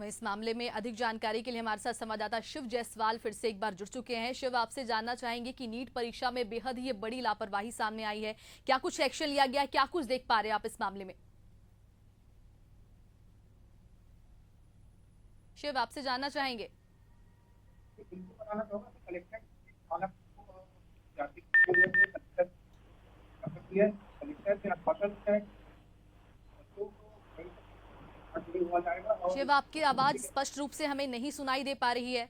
इस मामले में अधिक जानकारी के लिए हमारे साथ संवाददाता शिव जायसवाल फिर से एक बार जुड़ चुके हैं। शिव, आपसे जानना चाहेंगे कि नीट परीक्षा में बेहद ही ये बड़ी लापरवाही सामने आई है, क्या कुछ एक्शन लिया गया है, क्या कुछ देख पा रहे हैं आप इस मामले में? शिव, आपसे जानना चाहेंगे। शिव, आपकी आवाज स्पष्ट रूप से हमें नहीं सुनाई दे पा रही है।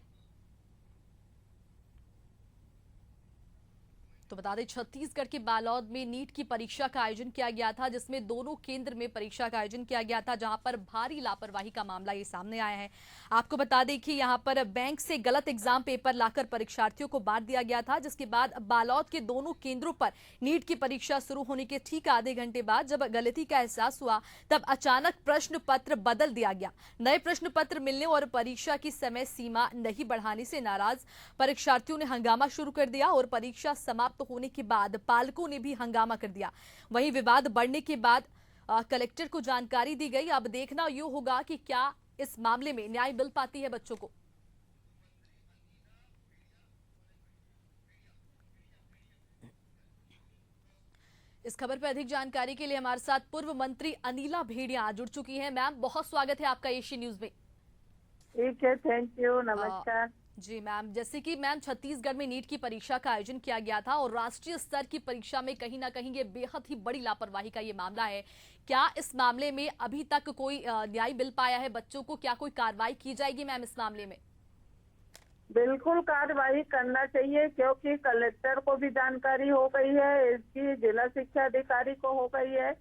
तो बता दें, छत्तीसगढ़ के बालोद में नीट की परीक्षा का आयोजन किया गया था, जिसमें दोनों केंद्र में परीक्षा का आयोजन किया गया था, जहां पर भारी लापरवाही का मामला ये सामने आया है। आपको बता दें कि यहां पर बैंक से गलत एग्जाम पेपर लाकर परीक्षार्थियों को बांट दिया गया था, जिसके बाद बालोद के दोनों केंद्रों पर नीट की परीक्षा शुरू होने के ठीक आधे घंटे बाद जब गलती का एहसास हुआ, तब अचानक प्रश्न पत्र बदल दिया गया। नए प्रश्न पत्र मिलने और परीक्षा की समय सीमा नहीं बढ़ाने से नाराज परीक्षार्थियों ने हंगामा शुरू कर दिया और परीक्षा समाप्त होने के बाद पालकों ने भी हंगामा कर दिया। वहीं विवाद बढ़ने के बाद कलेक्टर को जानकारी दी गई। अब देखना यह होगा कि क्या इस मामले में न्याय मिल पाती है बच्चों को। इस खबर पर अधिक जानकारी के लिए हमारे साथ पूर्व मंत्री अनिला भेड़िया जुड़ चुकी हैं। मैम, बहुत स्वागत है आपका एशियन न्यूज में। ठीक है, थैंक यू, नमस्कार। जी मैम, जैसे कि मैम छत्तीसगढ़ में नीट की परीक्षा का आयोजन किया गया था और राष्ट्रीय स्तर की परीक्षा में कहीं ना कहीं ये बेहद ही बड़ी लापरवाही का ये मामला है। क्या इस मामले में अभी तक कोई न्याय मिल पाया है बच्चों को? क्या कोई कार्रवाई की जाएगी मैम इस मामले में? बिल्कुल कार्रवाई करना चाहिए, क्योंकि कलेक्टर को भी जानकारी हो गई है, इसकी जिला शिक्षा अधिकारी को हो गई है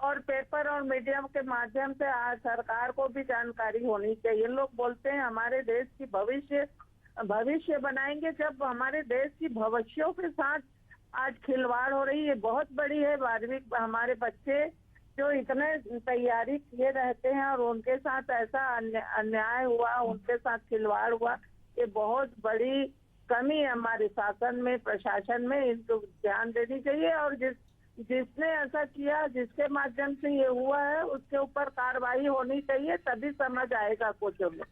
और पेपर और मीडियम के माध्यम से आज सरकार को भी जानकारी होनी चाहिए। लोग बोलते हैं हमारे देश की भविष्य बनाएंगे, जब हमारे देश की भविष्यों के साथ आज खिलवाड़ हो रही है। बहुत बड़ी है 12वीं, हमारे बच्चे जो इतने तैयारी किए रहते हैं और उनके साथ ऐसा अन्याय हुआ, उनके साथ खिलवाड़ हुआ, ये बहुत बड़ी कमी है हमारे शासन में, प्रशासन में। इनको ध्यान देनी चाहिए और जिसने ऐसा किया, जिसके माध्यम से ये हुआ है, उसके ऊपर कार्रवाई होनी चाहिए, तभी समझ आएगा कुछ हमें।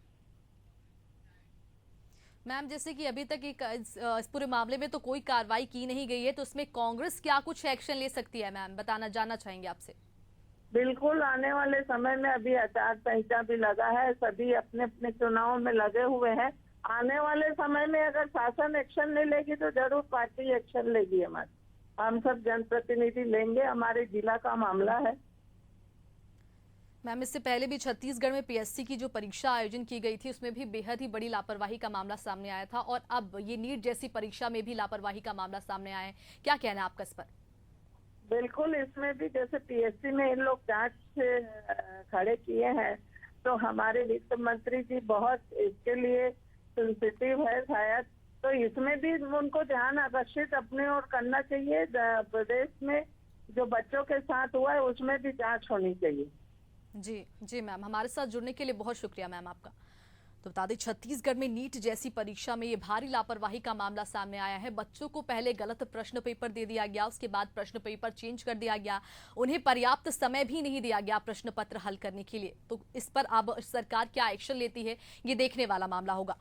मैम, जैसे कि अभी तक इस पूरे मामले में तो कोई कार्रवाई की नहीं गई है, तो इसमें कांग्रेस क्या कुछ एक्शन ले सकती है मैम, जानना चाहेंगे आपसे। बिल्कुल, आने वाले समय में अभी आचार संहिता भी लगा है, सभी अपने अपने चुनाव में लगे हुए हैं। आने वाले समय में अगर शासन एक्शन नहीं लेगी तो जरूर पार्टी एक्शन लेगी। हम सब जनप्रतिनिधि लेंगे, हमारे जिला का मामला है। मैम, इससे पहले भी छत्तीसगढ़ में पीएससी की जो परीक्षा आयोजन की गई थी, उसमें भी बेहद ही बड़ी लापरवाही का मामला सामने आया था और अब ये नीट जैसी परीक्षा में भी लापरवाही का मामला सामने आया है। क्या कहना है आपका इस पर? बिल्कुल, इसमें भी जैसे पीएससी में इन लोग जांच से खड़े किए हैं, तो हमारे वित्त मंत्री जी बहुत इसके लिए सेंसिटिव है शायद, तो इसमें भी उनको ध्यान आकर्षित अपने ओर करना चाहिए। प्रदेश में जो बच्चों के साथ हुआ है उसमें भी जांच होनी चाहिए। जी जी मैम, हमारे साथ जुड़ने के लिए बहुत शुक्रिया मैम आपका। तो बता दें, छत्तीसगढ़ में नीट जैसी परीक्षा में ये भारी लापरवाही का मामला सामने आया है। बच्चों को पहले गलत प्रश्न पेपर दे दिया गया, उसके बाद प्रश्न पेपर चेंज कर दिया गया, उन्हें पर्याप्त समय भी नहीं दिया गया प्रश्न पत्र हल करने के लिए। तो इस पर अब सरकार क्या एक्शन लेती है, ये देखने वाला मामला होगा।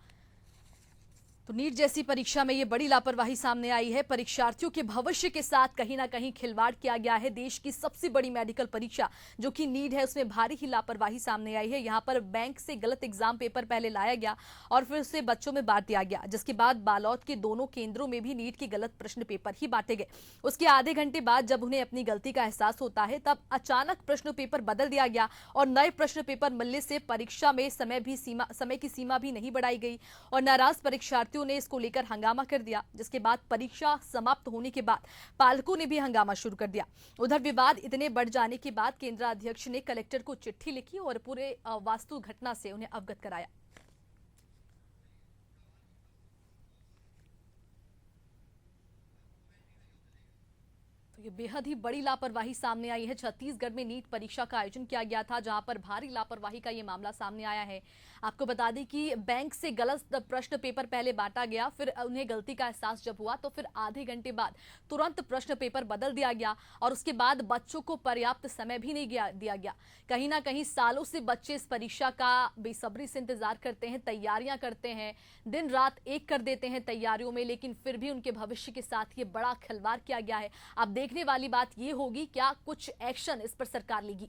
तो नीट जैसी परीक्षा में ये बड़ी लापरवाही सामने आई है। परीक्षार्थियों के भविष्य के साथ कहीं ना कहीं खिलवाड़ किया गया है। देश की सबसे बड़ी मेडिकल परीक्षा जो कि नीट है, उसमें भारी ही लापरवाही सामने आई है। यहां पर बैंक से गलत एग्जाम पेपर पहले लाया गया और फिर उसे बच्चों में बांट दिया गया, जिसके बाद बालोद के दोनों केंद्रों में भी नीट के गलत प्रश्न पेपर ही बांटे गए। उसके आधे घंटे बाद जब उन्हें अपनी गलती का एहसास होता है, तब अचानक प्रश्न पेपर बदल दिया गया और नए प्रश्न पेपर मिलने से परीक्षा में समय की सीमा भी नहीं बढ़ाई गई और नाराज परीक्षार्थियों ने इसको लेकर हंगामा कर दिया, जिसके बाद परीक्षा समाप्त होने के बाद पालकों ने भी हंगामा शुरू कर दिया। उधर विवाद इतने बढ़ जाने के बाद केंद्राध्यक्ष ने कलेक्टर को चिट्ठी लिखी और पूरे वास्तु घटना से उन्हें अवगत कराया। तो ये बेहद ही बड़ी लापरवाही सामने आई है। छत्तीसगढ़ में नीट परीक्षा का आयोजन किया गया था, जहां पर भारी लापरवाही का ये मामला सामने आया है। आपको बता दें कि बैंक से गलत प्रश्न पेपर पहले बांटा गया, फिर उन्हें गलती का एहसास जब हुआ तो फिर आधे घंटे बाद तुरंत प्रश्न पेपर बदल दिया गया और उसके बाद बच्चों को पर्याप्त समय भी नहीं दिया गया। कहीं ना कहीं सालों से बच्चे इस परीक्षा का बेसब्री से इंतजार करते हैं, तैयारियां करते हैं, दिन रात एक कर देते हैं तैयारियों में, लेकिन फिर भी उनके भविष्य के साथ ये बड़ा खिलवाड़ किया गया है। अब देखने वाली बात ये होगी क्या कुछ एक्शन इस पर सरकार लेगी।